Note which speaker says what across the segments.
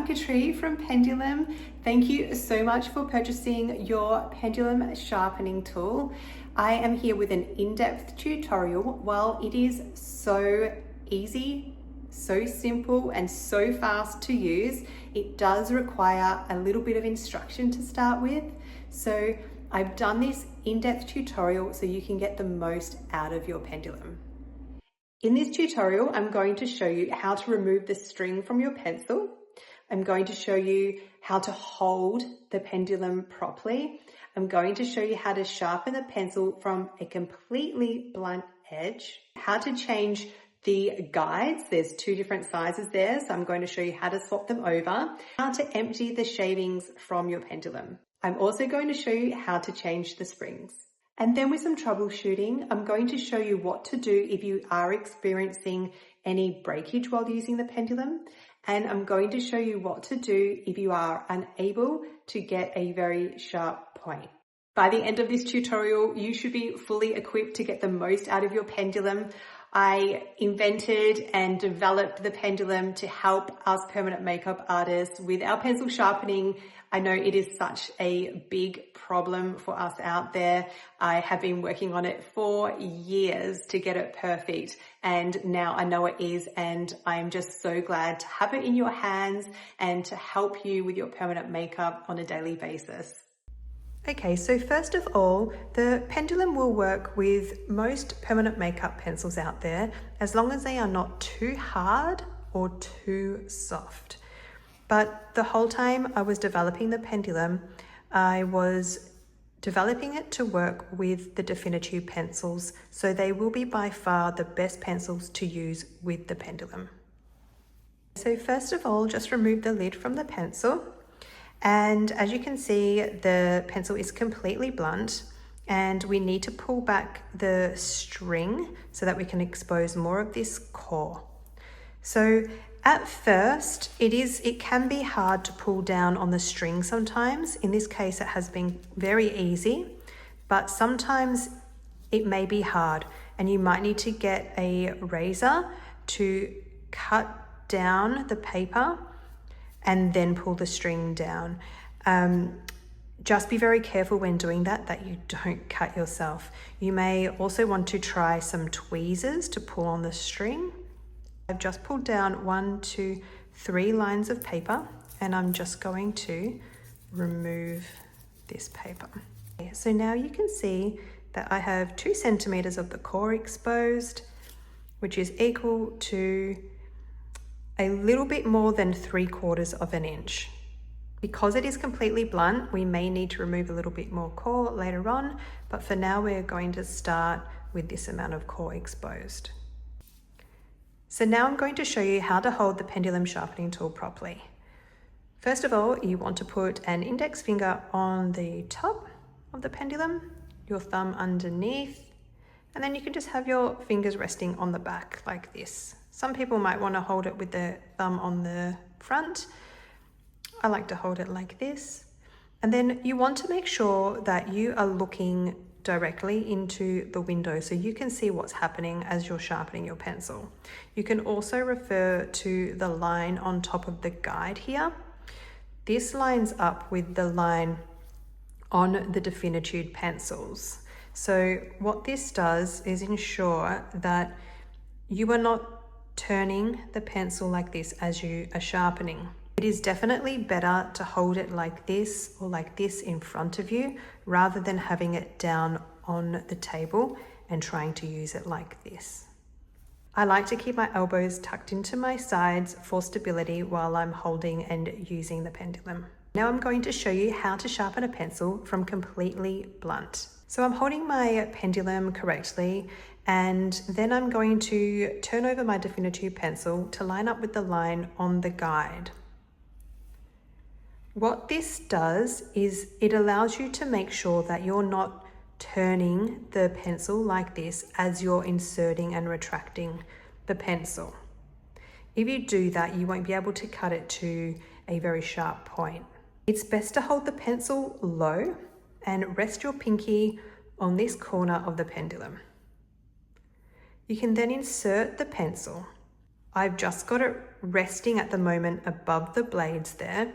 Speaker 1: Katrina from Pendulum. Thank you so much for purchasing your Pendulum sharpening tool. I am here with an in-depth tutorial. While it is so easy, so simple and so fast to use, it does require a little bit of instruction to start with. So I've done this in-depth tutorial so you can get the most out of your pendulum. In this tutorial, I'm going to show you how to remove the string from your pencil. I'm going to show you how to hold the pendulum properly. I'm going to show you how to sharpen the pencil from a completely blunt edge, how to change the guides. There's two different sizes there, so I'm going to show you how to swap them over, how to empty the shavings from your pendulum. I'm also going to show you how to change the springs. And then with some troubleshooting, I'm going to show you what to do if you are experiencing any breakage while using the pendulum. And I'm going to show you what to do if you are unable to get a very sharp point. By the end of this tutorial, you should be fully equipped to get the most out of your pendulum. I invented and developed the pendulum to help us permanent makeup artists with our pencil sharpening. I know it is such a big problem for us out there. I have been working on it for years to get it perfect, and now I know it is, and I'm just so glad to have it in your hands and to help you with your permanent makeup on a daily basis. Okay, so first of all, the pendulum will work with most permanent makeup pencils out there as long as they are not too hard or too soft. But the whole time I was developing the pendulum, I was developing it to work with the Definitube pencils, so they will be by far the best pencils to use with the pendulum. So first of all, just remove the lid from the pencil. And as you can see, the pencil is completely blunt, and we need to pull back the string so that we can expose more of this core. So at first, it can be hard to pull down on the string sometimes. In this case, it has been very easy, but sometimes it may be hard, and you might need to get a razor to cut down the paper and then pull the string down. Just be very careful when doing that you don't cut yourself. You may also want to try some tweezers to pull on the string. I've just pulled down 1, 2, 3 lines of paper, and I'm just going to remove this paper. So now you can see that I have 2 centimeters of the core exposed, which is equal to a little bit more than 3/4 of an inch. Because it is completely blunt, we may need to remove a little bit more core later on, but for now we're going to start with this amount of core exposed. So now I'm going to show you how to hold the pendulum sharpening tool properly. First of all, you want to put an index finger on the top of the pendulum, your thumb underneath, and then you can just have your fingers resting on the back like this. Some people might want to hold it with the thumb on the front. I like to hold it like this. And then you want to make sure that you are looking directly into the window so you can see what's happening as you're sharpening your pencil. You can also refer to the line on top of the guide here. This lines up with the line on the Definitube pencils. So what this does is ensure that you are not turning the pencil like this as you are sharpening. It is definitely better to hold it like this or like this in front of you rather than having it down on the table and trying to use it like this. I like to keep my elbows tucked into my sides for stability while I'm holding and using the pendulum. Now I'm going to show you how to sharpen a pencil from completely blunt. So I'm holding my pendulum correctly, and then I'm going to turn over my Definitube pencil to line up with the line on the guide. What this does is it allows you to make sure that you're not turning the pencil like this as you're inserting and retracting the pencil. If you do that, you won't be able to cut it to a very sharp point. It's best to hold the pencil low and rest your pinky on this corner of the pendulum. You can then insert the pencil. I've just got it resting at the moment above the blades there.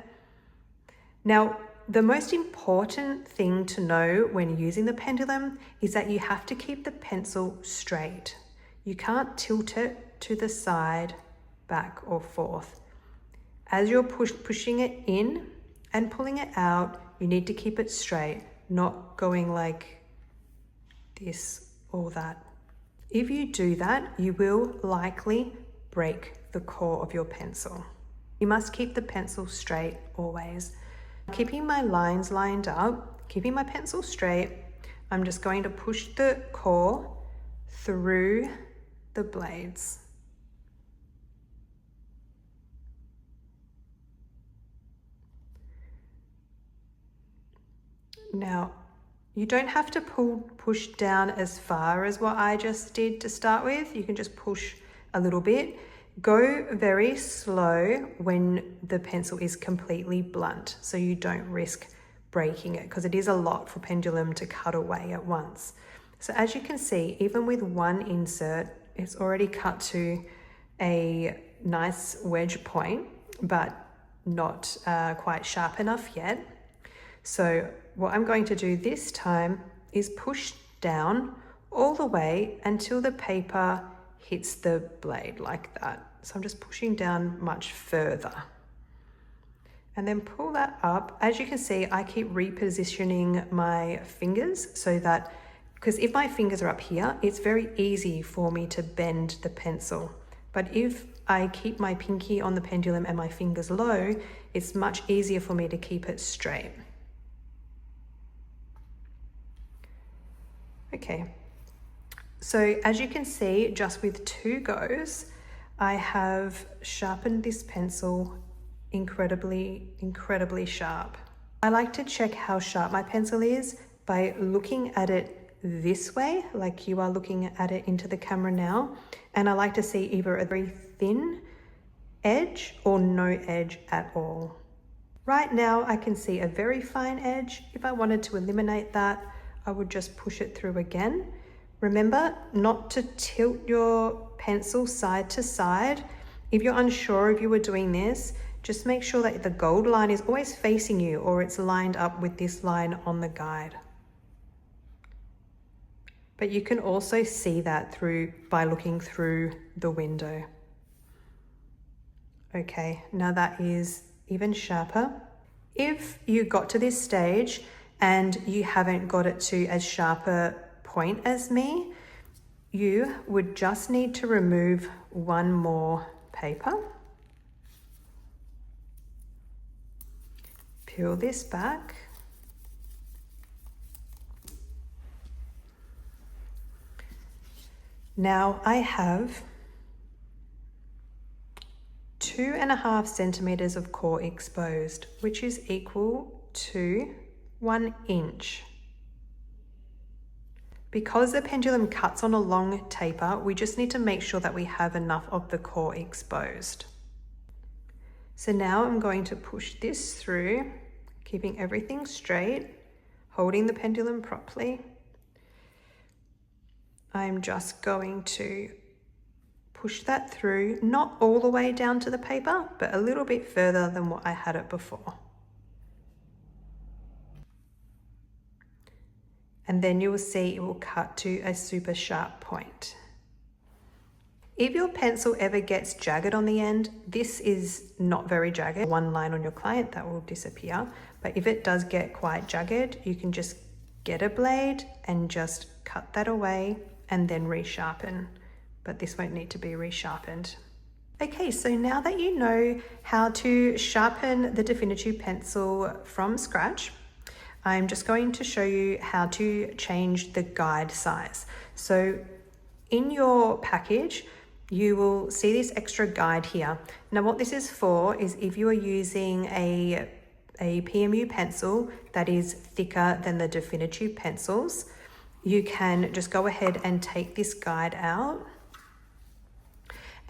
Speaker 1: Now, the most important thing to know when using the pendulum is that you have to keep the pencil straight. You can't tilt it to the side, back or forth. As you're pushing it in and pulling it out, you need to keep it straight, not going like this or that. If you do that, you will likely break the core of your pencil. You must keep the pencil straight always. Keeping my lines lined up, keeping my pencil straight, I'm just going to push the core through the blades. Now, you don't have to push down as far as what I just did to start with. You can just push a little bit. Go very slow when the pencil is completely blunt, so you don't risk breaking it, because it is a lot for pendulum to cut away at once. So as you can see, even with one insert, it's already cut to a nice wedge point, but not quite sharp enough yet. So what I'm going to do this time is push down all the way until the paper hits the blade like that. So I'm just pushing down much further. And then pull that up. As you can see, I keep repositioning my fingers so that, because if my fingers are up here, it's very easy for me to bend the pencil. But if I keep my pinky on the pendulum and my fingers low, it's much easier for me to keep it straight. Okay, so as you can see, just with 2 goes, I have sharpened this pencil incredibly sharp. I like to check how sharp my pencil is by looking at it this way, like you are looking at it into the camera now. And I like to see either a very thin edge or no edge at all. Right now, I can see a very fine edge. If I wanted to eliminate that, I would just push it through again. Remember not to tilt your pencil side to side. If you're unsure if you were doing this, just make sure that the gold line is always facing you, or it's lined up with this line on the guide. But you can also see that by looking through the window. Okay, now that is even sharper. If you got to this stage and you haven't got it to as sharp a point as me, you would just need to remove one more paper. Peel this back. Now I have 2.5 centimeters of core exposed, which is equal to 1 inch. Because the pendulum cuts on a long taper, we just need to make sure that we have enough of the core exposed. So now I'm going to push this through, keeping everything straight, holding the pendulum properly. I'm just going to push that through, not all the way down to the paper, but a little bit further than what I had it before. And then you will see it will cut to a super sharp point. If your pencil ever gets jagged on the end, this is not very jagged. One line on your client, that will disappear. But if it does get quite jagged, you can just get a blade and just cut that away and then resharpen. But this won't need to be resharpened. Okay, so now that you know how to sharpen the Definitube pencil from scratch, I'm just going to show you how to change the guide size. So in your package, you will see this extra guide here. Now what this is for is if you are using a PMU pencil that is thicker than the Definitube pencils, you can just go ahead and take this guide out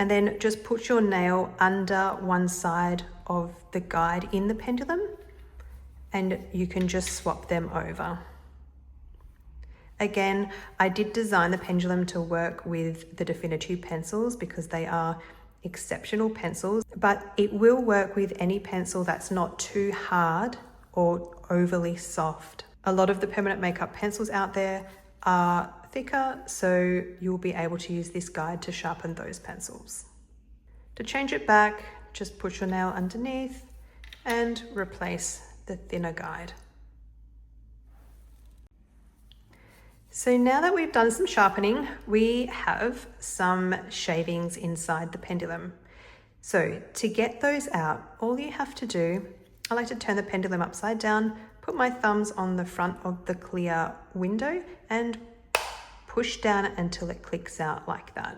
Speaker 1: and then just put your nail under one side of the guide in the pendulum, and you can just swap them over. Again, I did design the pendulum to work with the Definitube pencils because they are exceptional pencils, but it will work with any pencil that's not too hard or overly soft. A lot of the permanent makeup pencils out there are thicker, so you'll be able to use this guide to sharpen those pencils. To change it back, just push your nail underneath and replace the thinner guide. So now that we've done some sharpening, we have some shavings inside the pendulum. So to get those out, all you have to do, I like to turn the pendulum upside down, put my thumbs on the front of the clear window and push down until it clicks out like that.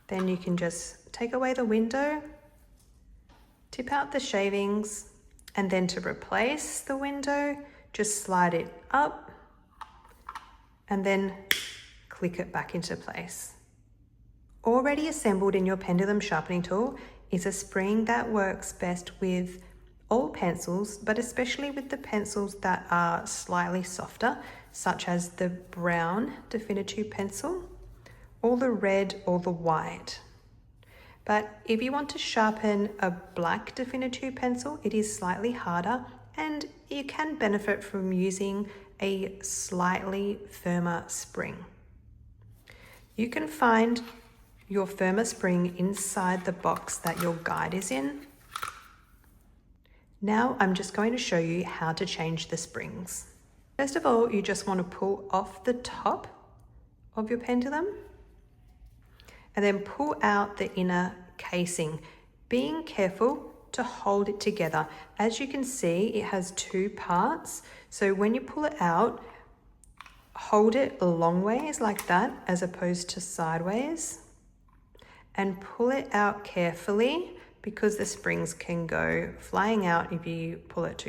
Speaker 1: Then you can just take away the window, tip out the shavings, and then to replace the window, just slide it up and then click it back into place. Already assembled in your pendulum sharpening tool is a spring that works best with all pencils, but especially with the pencils that are slightly softer, such as the brown Definitive pencil, or the red or the white. But if you want to sharpen a black Definitive pencil, it is slightly harder and you can benefit from using a slightly firmer spring. You can find your firmer spring inside the box that your guide is in. Now I'm just going to show you how to change the springs. First of all, you just want to pull off the top of your pendulum and then pull out the inner casing, being careful to hold it together. As you can see, it has two parts. So when you pull it out, hold it long ways like that, as opposed to sideways, and pull it out carefully because the springs can go flying out if you pull it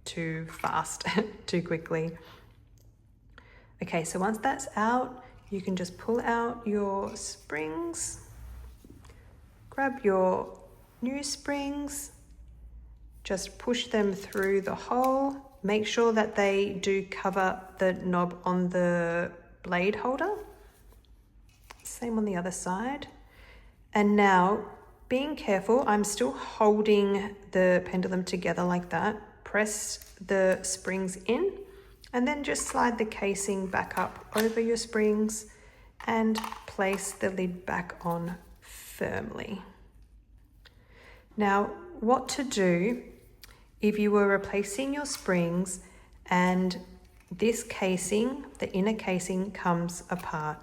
Speaker 1: too fast, too quickly. Okay, so once that's out, you can just pull out your springs, grab your new springs, just push them through the hole. Make sure that they do cover the knob on the blade holder. Same on the other side. And now, being careful, I'm still holding the pendulum together like that. Press the springs in and then just slide the casing back up over your springs and place the lid back on firmly. Now, what to do if you were replacing your springs and this casing, the inner casing, comes apart.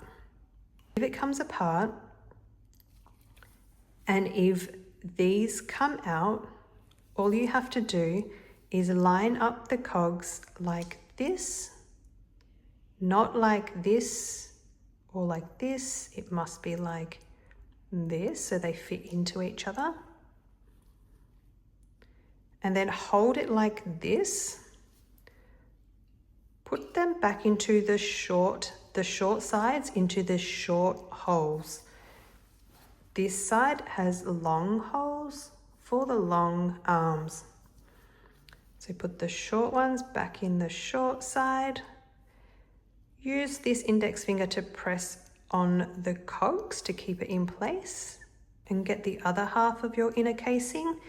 Speaker 1: If it comes apart and if these come out, all you have to do is line up the cogs like this, not like this or like this. It must be like this so they fit into each other. And then hold it like this. Put them back into the short sides into the short holes. This side has long holes for the long arms. So put the short ones back in the short side. Use this index finger to press on the cogs to keep it in place and get the other half of your inner casing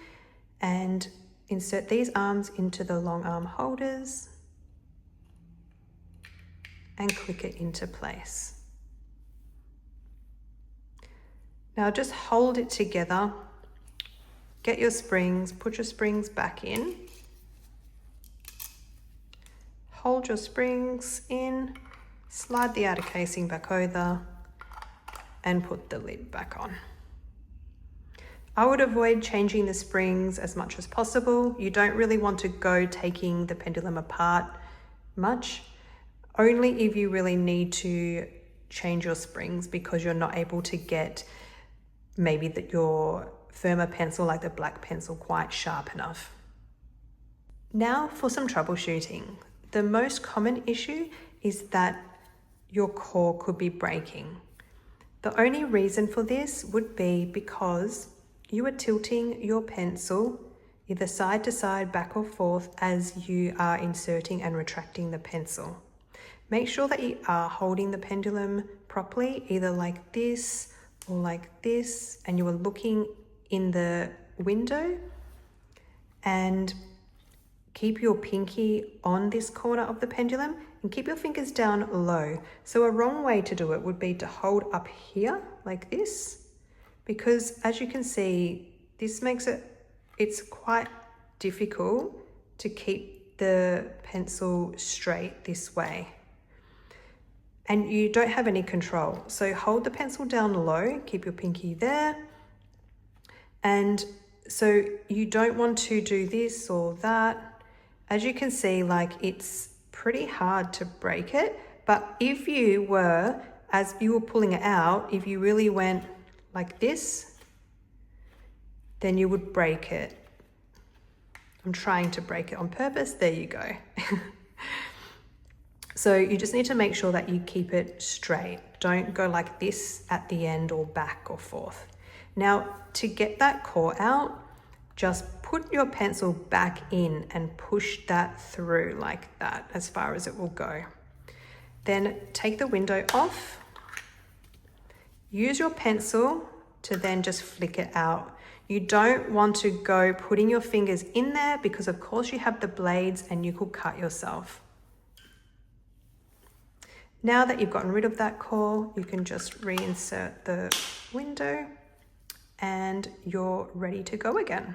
Speaker 1: and insert these arms into the long arm holders and click it into place. Now just hold it together, get your springs, put your springs back in, hold your springs in, slide the outer casing back over and put the lid back on. I would avoid changing the springs as much as possible. You don't really want to go taking the pendulum apart much, only if you really need to change your springs because you're not able to get maybe your firmer pencil like the black pencil quite sharp enough. Now for some troubleshooting. The most common issue is that your core could be breaking. The only reason for this would be because you are tilting your pencil either side to side, back or forth as you are inserting and retracting the pencil. Make sure that you are holding the pendulum properly, either like this or like this, and you were looking in the window, and keep your pinky on this corner of the pendulum and keep your fingers down low. So a wrong way to do it would be to hold up here like this, because as you can see, this makes it's quite difficult to keep the pencil straight this way. And you don't have any control. So hold the pencil down low, keep your pinky there. And so you don't want to do this or that. As you can see, like it's pretty hard to break it. But if you were, as you were pulling it out, if you really went like this, then you would break it. I'm trying to break it on purpose. There you go. So you just need to make sure that you keep it straight. Don't go like this at the end or back or forth. Now, to get that core out, just put your pencil back in and push that through like that as far as it will go. Then take the window off. Use your pencil to then just flick it out. You don't want to go putting your fingers in there because of course you have the blades and you could cut yourself. Now that you've gotten rid of that core, you can just reinsert the window and you're ready to go again.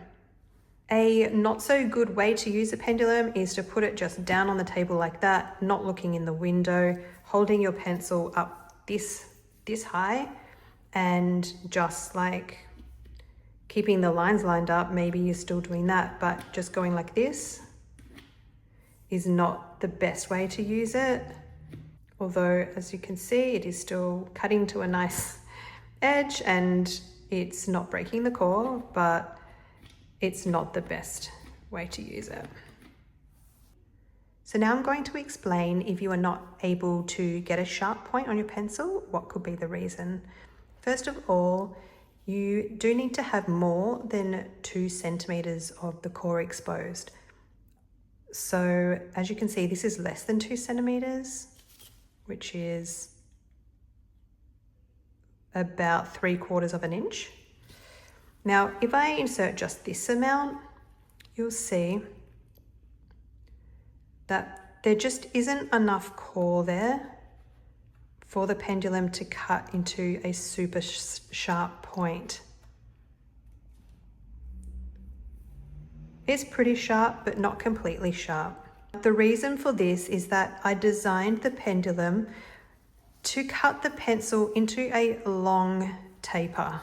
Speaker 1: A not so good way to use a pendulum is to put it just down on the table like that, not looking in the window, holding your pencil up this high and just like keeping the lines lined up. Maybe you're still doing that, but just going like this is not the best way to use it. Although, as you can see, it is still cutting to a nice edge and it's not breaking the core, but it's not the best way to use it. So now I'm going to explain if you are not able to get a sharp point on your pencil, what could be the reason. First of all, you do need to have more than 2 centimeters of the core exposed. So as you can see, this is less than 2 centimeters, which is about 3/4 of an inch. Now, if I insert just this amount, you'll see that there just isn't enough core there for the pendulum to cut into a super sharp point. It's pretty sharp, but not completely sharp. The reason for this is that I designed the pendulum to cut the pencil into a long taper.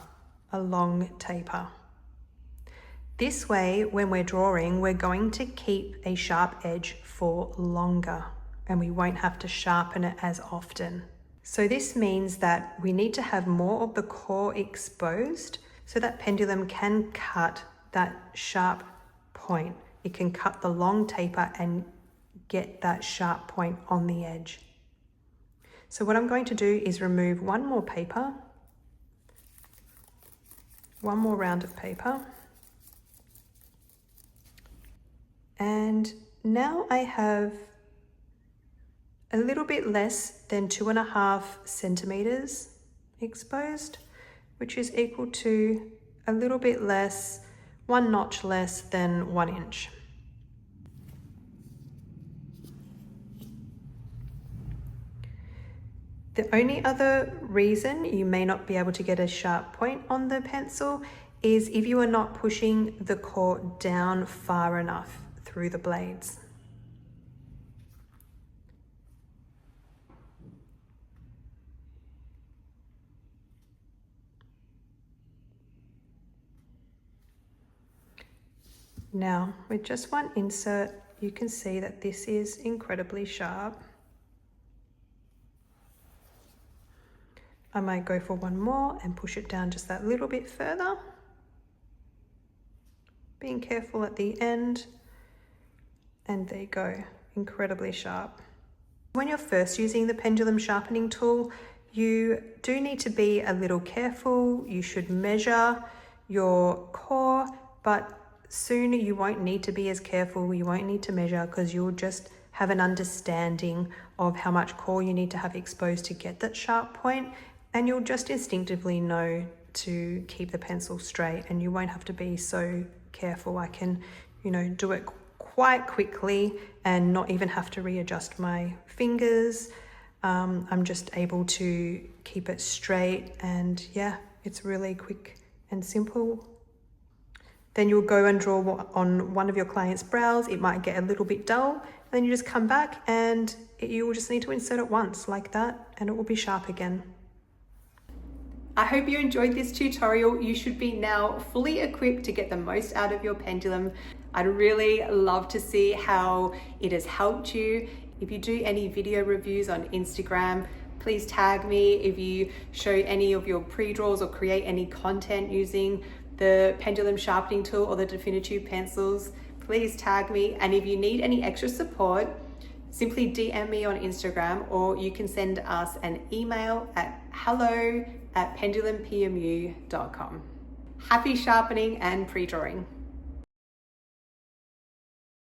Speaker 1: This way, when we're drawing, we're going to keep a sharp edge for longer and we won't have to sharpen it as often. So this means that we need to have more of the core exposed so that pendulum can cut that sharp point. It can cut the long taper and get that sharp point on the edge. So what I'm going to do is remove one more paper, one more round of paper. And now I have a little bit less than 2.5 centimeters exposed, which is equal to a little bit less, 1 notch less than 1 inch. The only other reason you may not be able to get a sharp point on the pencil is if you are not pushing the core down far enough through the blades. Now, with just one insert, you can see that this is incredibly sharp. I might go for one more and push it down just that little bit further. Being careful at the end. And there you go, incredibly sharp. When you're first using the pendulum sharpening tool, you do need to be a little careful. You should measure your core, but soon you won't need to be as careful. You won't need to measure because you'll just have an understanding of how much core you need to have exposed to get that sharp point. And you'll just instinctively know to keep the pencil straight, and you won't have to be so careful. I can, do it quite quickly and not even have to readjust my fingers. I'm just able to keep it straight, and yeah, it's really quick and simple. Then you'll go and draw on one of your client's brows. It might get a little bit dull, and then you just come back and you will just need to insert it once like that, and it will be sharp again. I hope you enjoyed this tutorial. You should be now fully equipped to get the most out of your pendulum. I'd really love to see how it has helped you. If you do any video reviews on Instagram, please tag me. If you show any of your pre-draws or create any content using the pendulum sharpening tool or the Definitube pencils, please tag me. And if you need any extra support, simply DM me on Instagram, or you can send us an email at hello@pendulumpmu.com. Happy sharpening and pre-drawing.